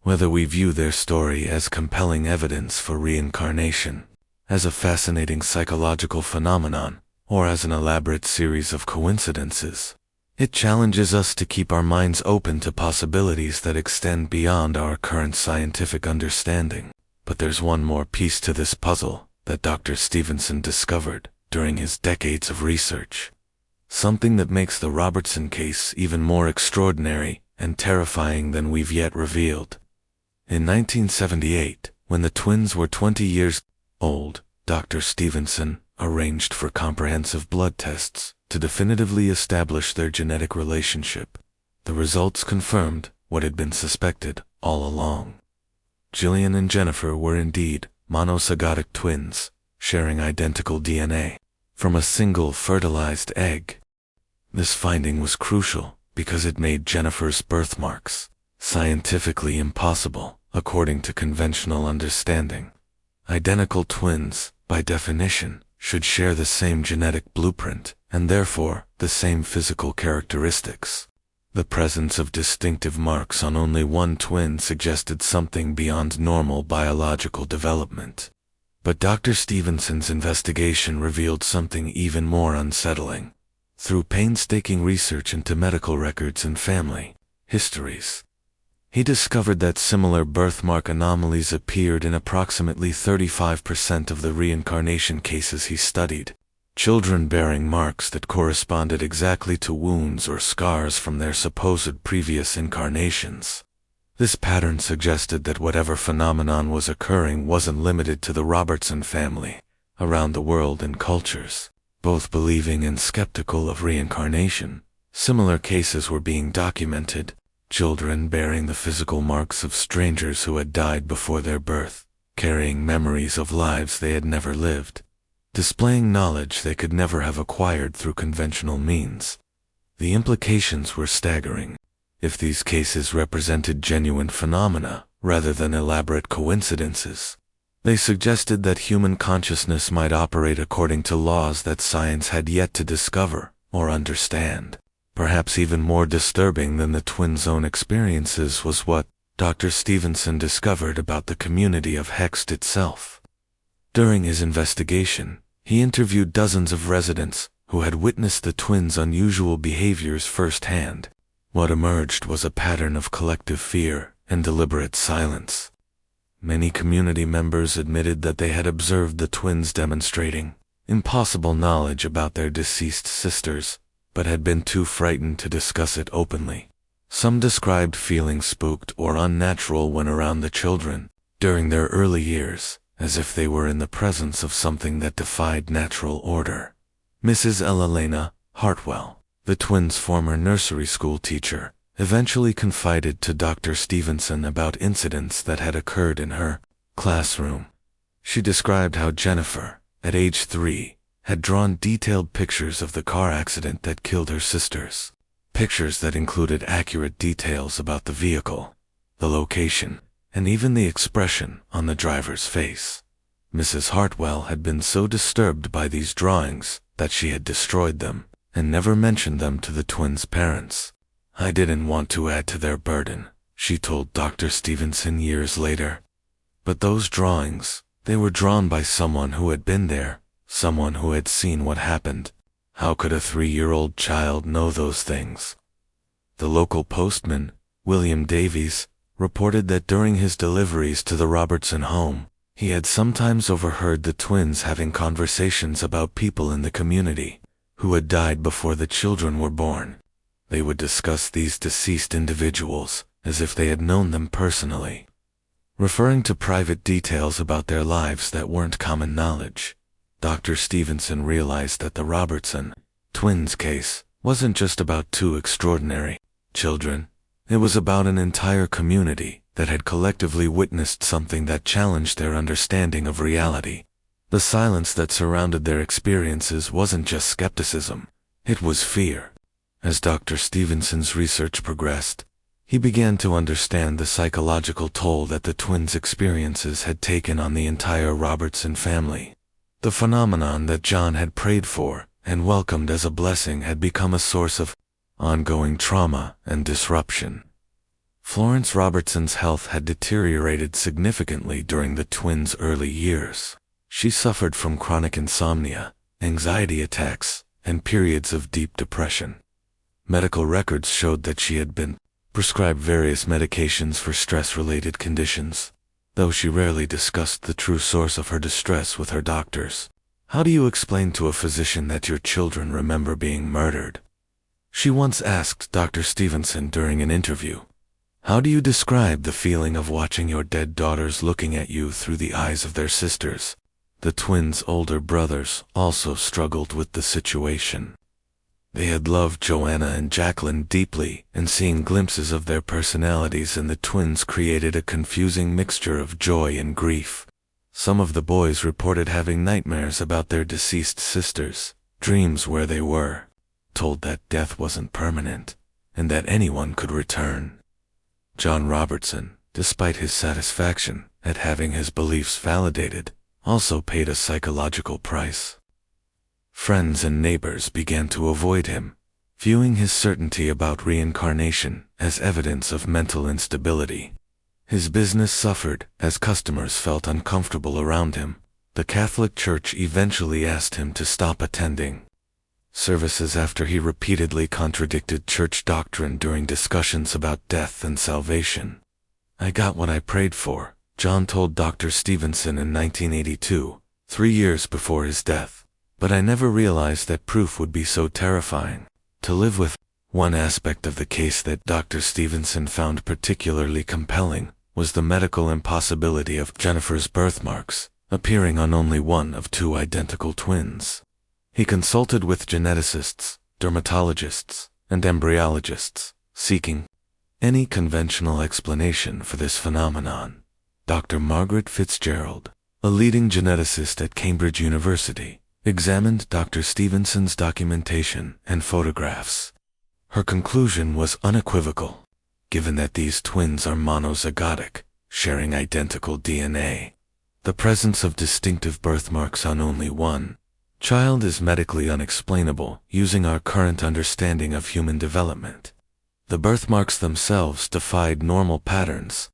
Whether we view their story as compelling evidence for reincarnation, as a fascinating psychological phenomenon, or as an elaborate series of coincidences, it challenges us to keep our minds open to possibilities that extend beyond our current scientific understanding. But there's one more piece to this puzzle that Dr. Stevenson discovered during his decades of research. Something that makes the Robertson case even more extraordinary and terrifying than we've yet revealed. In 1978, when the twins were 20 years old, Dr. Stevenson arranged for comprehensive blood tests to definitively establish their genetic relationship. The results confirmed what had been suspected all along. Gillian and Jennifer were indeed monozygotic twins, sharing identical DNA from a single fertilized egg. This finding was crucial because it made Jennifer's birthmarks scientifically impossible, according to conventional understanding. Identical twins, by definition, should share the same genetic blueprint, and therefore the same physical characteristics. The presence of distinctive marks on only one twin suggested something beyond normal biological development. But Dr. Stevenson's investigation revealed something even more unsettling. Through painstaking research into medical records and family histories, he discovered that similar birthmark anomalies appeared in approximately 35% of the reincarnation cases he studied. Children bearing marks that corresponded exactly to wounds or scars from their supposed previous incarnations. This pattern suggested that whatever phenomenon was occurring wasn't limited to the Robertson family. Around the world and cultures, both believing and skeptical of reincarnation, similar cases were being documented. Children bearing the physical marks of strangers who had died before their birth, carrying memories of lives they had never lived, displaying knowledge they could never have acquired through conventional means. The implications were staggering. If these cases represented genuine phenomena rather than elaborate coincidences, they suggested that human consciousness might operate according to laws that science had yet to discover or understand. Perhaps even more disturbing than the twins' own experiences was what Dr. Stevenson discovered about the community of Hexed itself. During his investigation, he interviewed dozens of residents who had witnessed the twins' unusual behaviors firsthand. What emerged was a pattern of collective fear and deliberate silence. Many community members admitted that they had observed the twins demonstrating impossible knowledge about their deceased sisters, but had been too frightened to discuss it openly. Some described feeling spooked or unnatural when around the children during their early years, as if they were in the presence of something that defied natural order. Mrs. Elena Hartwell, the twins' former nursery school teacher, eventually confided to Dr. Stevenson about incidents that had occurred in her classroom. She described how Jennifer, at age 3, had drawn detailed pictures of the car accident that killed her sisters. Pictures that included accurate details about the vehicle, the location, and even the expression on the driver's face. Mrs. Hartwell had been so disturbed by these drawings that she had destroyed them, and never mentioned them to the twins' parents. "I didn't want to add to their burden," she told Dr. Stevenson years later. But those drawings, they were drawn by someone who had been there, someone who had seen what happened. How could a 3-year-old child know those things? The local postman, William Davies, reported that during his deliveries to the Robertson home, he had sometimes overheard the twins having conversations about people in the community who had died before the children were born. They would discuss these deceased individuals as if they had known them personally, referring to private details about their lives that weren't common knowledge. Dr. Stevenson realized that the Robertson twins case wasn't just about 2 extraordinary children. It was about an entire community that had collectively witnessed something that challenged their understanding of reality. The silence that surrounded their experiences wasn't just skepticism, it was fear. As Dr. Stevenson's research progressed, he began to understand the psychological toll that the twins' experiences had taken on the entire Robertson family. The phenomenon that John had prayed for and welcomed as a blessing had become a source of ongoing trauma and disruption. Florence Robertson's health had deteriorated significantly during the twins' early years. She suffered from chronic insomnia, anxiety attacks, and periods of deep depression. Medical records showed that she had been prescribed various medications for stress-related conditions, though she rarely discussed the true source of her distress with her doctors. "How do you explain to a physician that your children remember being murdered?" she once asked Dr. Stevenson during an interview. "How do you describe the feeling of watching your dead daughters looking at you through the eyes of their sisters?" The twins' older brothers also struggled with the situation. They had loved Joanna and Jacqueline deeply, and seeing glimpses of their personalities in the twins created a confusing mixture of joy and grief. Some of the boys reported having nightmares about their deceased sisters, dreams where they were told that death wasn't permanent, and that anyone could return. John Robertson, despite his satisfaction at having his beliefs validated, also paid a psychological price. Friends and neighbors began to avoid him, viewing his certainty about reincarnation as evidence of mental instability. His business suffered as customers felt uncomfortable around him. The Catholic Church eventually asked him to stop attending services after he repeatedly contradicted church doctrine during discussions about death and salvation. "I got what I prayed for," John told Dr. Stevenson in 1982, 3 years before his death. "But I never realized that proof would be so terrifying to live with." One aspect of the case that Dr. Stevenson found particularly compelling was the medical impossibility of Jennifer's birthmarks appearing on only one of 2 identical twins. He consulted with geneticists, dermatologists, and embryologists, seeking any conventional explanation for this phenomenon. Dr. Margaret Fitzgerald, a leading geneticist at Cambridge University, examined Dr. Stevenson's documentation and photographs. Her conclusion was unequivocal. Given that these twins are monozygotic, sharing identical DNA, the presence of distinctive birthmarks on only one child is medically unexplainable using our current understanding of human development. The birthmarks themselves defied normal patterns.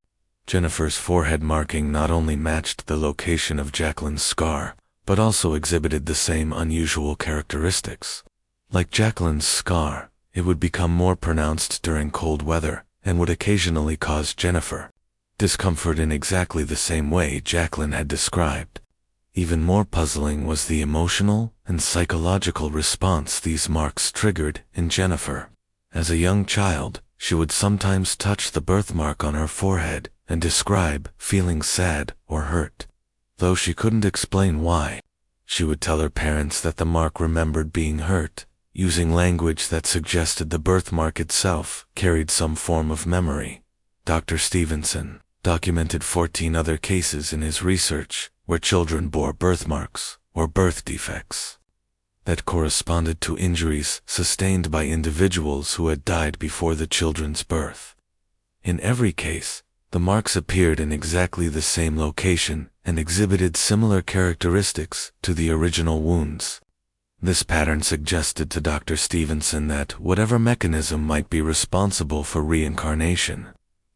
Jennifer's forehead marking not only matched the location of Jacqueline's scar, but also exhibited the same unusual characteristics. Like Jacqueline's scar, it would become more pronounced during cold weather and would occasionally cause Jennifer discomfort in exactly the same way Jacqueline had described. Even more puzzling was the emotional and psychological response these marks triggered in Jennifer. As a young child, she would sometimes touch the birthmark on her forehead and describe feeling sad or hurt. Though she couldn't explain why, she would tell her parents that the mark remembered being hurt, using language that suggested the birthmark itself carried some form of memory. Dr. Stevenson documented 14 other cases in his research where children bore birthmarks or birth defects that corresponded to injuries sustained by individuals who had died before the children's birth. In every case, the marks appeared in exactly the same location and exhibited similar characteristics to the original wounds. This pattern suggested to Dr. Stevenson that whatever mechanism might be responsible for reincarnation,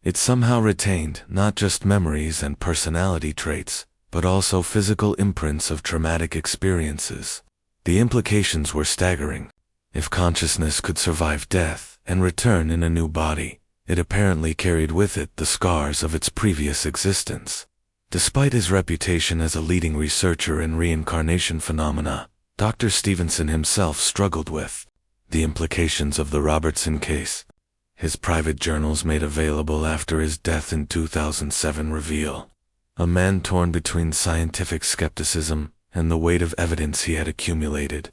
it somehow retained not just memories and personality traits, but also physical imprints of traumatic experiences. The implications were staggering. If consciousness could survive death and return in a new body, it apparently carried with it the scars of its previous existence. Despite his reputation as a leading researcher in reincarnation phenomena, Dr. Stevenson himself struggled with the implications of the Robertson case. His private journals made available after his death in 2007 reveal a man torn between scientific skepticism and the weight of evidence he had accumulated.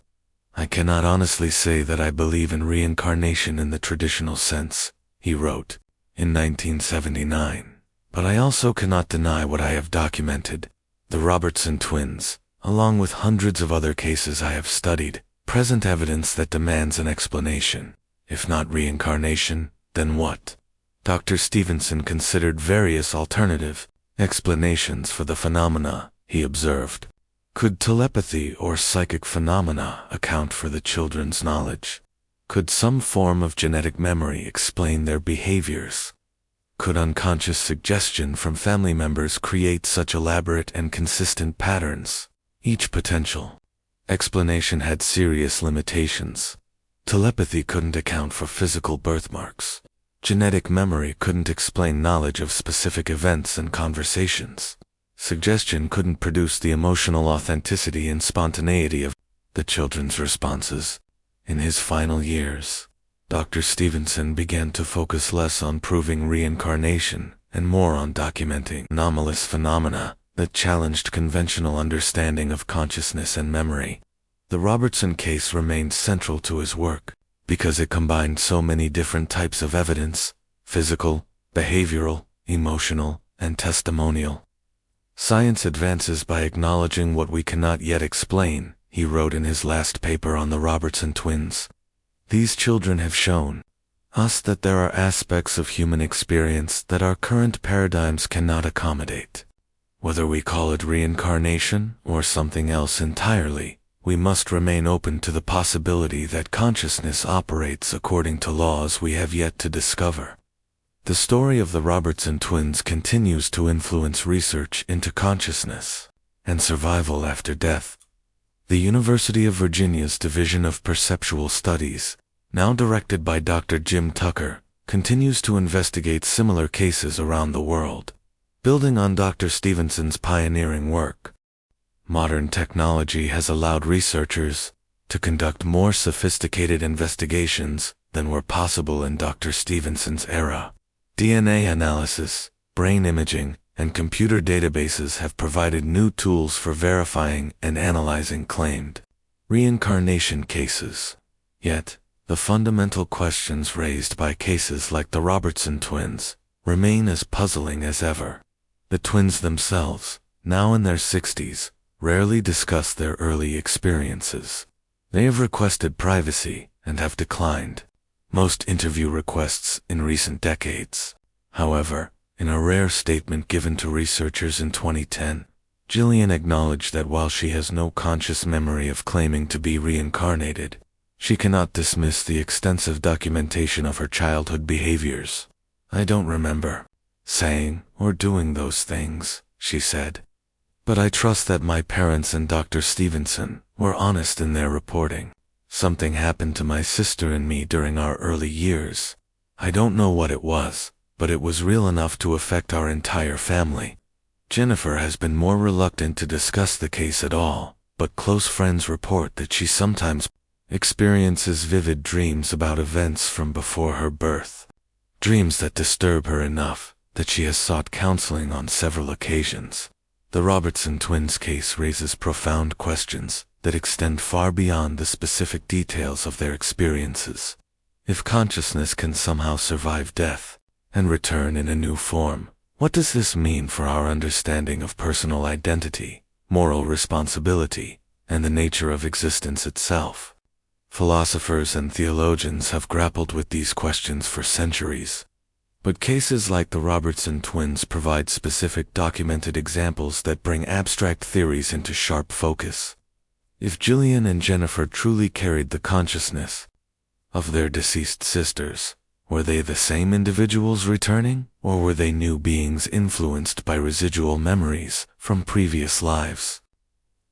"I cannot honestly say that I believe in reincarnation in the traditional sense," he wrote in 1979, "but I also cannot deny what I have documented. The Robertson twins, along with hundreds of other cases I have studied, present evidence that demands an explanation. If not reincarnation, then what?" Dr. Stevenson considered various alternative explanations for the phenomena, he observed. Could telepathy or psychic phenomena account for the children's knowledge? Could some form of genetic memory explain their behaviors? Could unconscious suggestion from family members create such elaborate and consistent patterns? Each potential explanation had serious limitations. Telepathy couldn't account for physical birthmarks. Genetic memory couldn't explain knowledge of specific events and conversations. Suggestion couldn't produce the emotional authenticity and spontaneity of the children's responses. In his final years, Dr. Stevenson began to focus less on proving reincarnation and more on documenting anomalous phenomena that challenged conventional understanding of consciousness and memory. The Robertson case remained central to his work because it combined so many different types of evidence: physical, behavioral, emotional, and testimonial. "Science advances by acknowledging what we cannot yet explain," he wrote in his last paper on the Robertson twins. "These children have shown us that there are aspects of human experience that our current paradigms cannot accommodate. Whether we call it reincarnation or something else entirely, we must remain open to the possibility that consciousness operates according to laws we have yet to discover." The story of the Robertson twins continues to influence research into consciousness and survival after death. The University of Virginia's Division of Perceptual Studies, now directed by Dr. Jim Tucker, continues to investigate similar cases around the world, building on Dr. Stevenson's pioneering work. Modern technology has allowed researchers to conduct more sophisticated investigations than were possible in Dr. Stevenson's era. DNA analysis, brain imaging, and computer databases have provided new tools for verifying and analyzing claimed reincarnation cases. Yet, the fundamental questions raised by cases like the Robertson twins remain as puzzling as ever. The twins themselves, now in their 60s, rarely discuss their early experiences. They have requested privacy and have declined most interview requests in recent decades. However, in a rare statement given to researchers in 2010, Gillian acknowledged that while she has no conscious memory of claiming to be reincarnated, she cannot dismiss the extensive documentation of her childhood behaviors. "I don't remember saying or doing those things," she said. "But I trust that my parents and Dr. Stevenson were honest in their reporting. Something happened to my sister and me during our early years. I don't know what it was, but it was real enough to affect our entire family." Jennifer has been more reluctant to discuss the case at all, but close friends report that she sometimes experiences vivid dreams about events from before her birth. Dreams that disturb her enough that she has sought counseling on several occasions. The Robertson twins case raises profound questions that extend far beyond the specific details of their experiences. If consciousness can somehow survive death and return in a new form, what does this mean for our understanding of personal identity, moral responsibility, and the nature of existence itself? Philosophers and theologians have grappled with these questions for centuries. But cases like the Robertson twins provide specific documented examples that bring abstract theories into sharp focus. If Gillian and Jennifer truly carried the consciousness of their deceased sisters, were they the same individuals returning, or were they new beings influenced by residual memories from previous lives?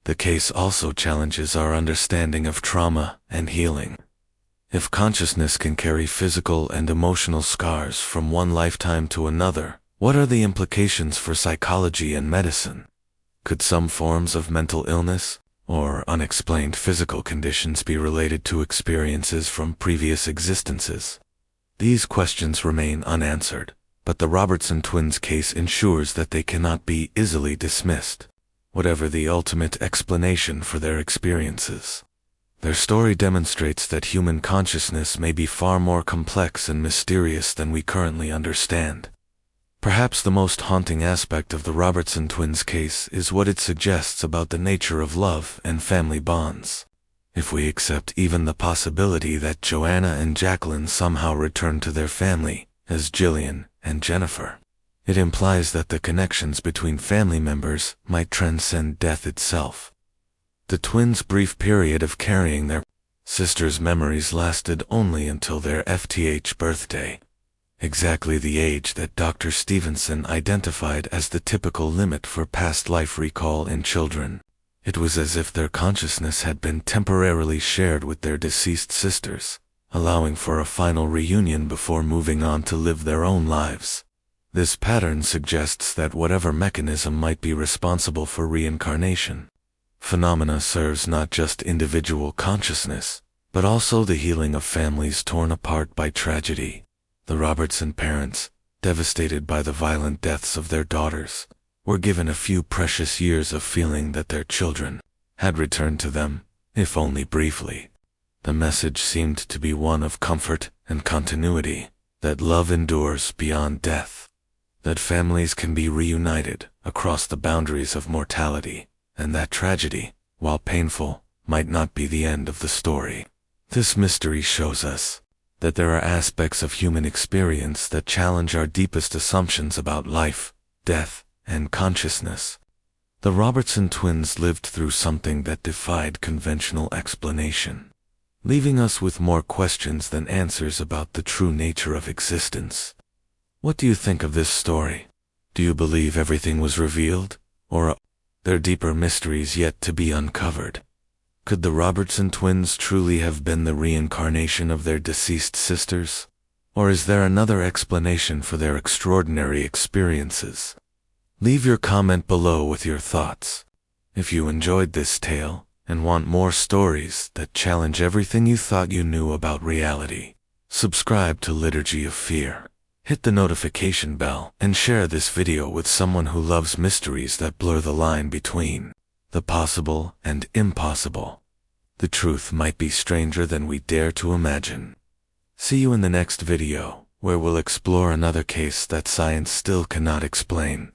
The case also challenges our understanding of trauma and healing. If consciousness can carry physical and emotional scars from one lifetime to another, what are the implications for psychology and medicine? Could some forms of mental illness or unexplained physical conditions be related to experiences from previous existences? These questions remain unanswered, but the Robertson twins' case ensures that they cannot be easily dismissed, whatever the ultimate explanation for their experiences. Their story demonstrates that human consciousness may be far more complex and mysterious than we currently understand. Perhaps the most haunting aspect of the Robertson twins' case is what it suggests about the nature of love and family bonds. If we accept even the possibility that Joanna and Jacqueline somehow returned to their family as Gillian and Jennifer, it implies that the connections between family members might transcend death itself. The twins' brief period of carrying their sisters' memories lasted only until their FTH birthday, exactly the age that Dr. Stevenson identified as the typical limit for past life recall in children. It was as if their consciousness had been temporarily shared with their deceased sisters, allowing for a final reunion before moving on to live their own lives. This pattern suggests that whatever mechanism might be responsible for reincarnation phenomena serves not just individual consciousness, but also the healing of families torn apart by tragedy. The Robertson parents, devastated by the violent deaths of their daughters, were given a few precious years of feeling that their children had returned to them, if only briefly. The message seemed to be one of comfort and continuity, that love endures beyond death, that families can be reunited across the boundaries of mortality, and that tragedy, while painful, might not be the end of the story. This mystery shows us that there are aspects of human experience that challenge our deepest assumptions about life, death, and consciousness. The Robertson twins lived through something that defied conventional explanation, leaving us with more questions than answers about the true nature of existence. What do you think of this story? Do you believe everything was revealed, or are there deeper mysteries yet to be uncovered? Could the Robertson twins truly have been the reincarnation of their deceased sisters? Or is there another explanation for their extraordinary experiences? Leave your comment below with your thoughts. If you enjoyed this tale and want more stories that challenge everything you thought you knew about reality, subscribe to Liturgy of Fear. Hit the notification bell and share this video with someone who loves mysteries that blur the line between the possible and impossible. The truth might be stranger than we dare to imagine. See you in the next video, where we'll explore another case that science still cannot explain.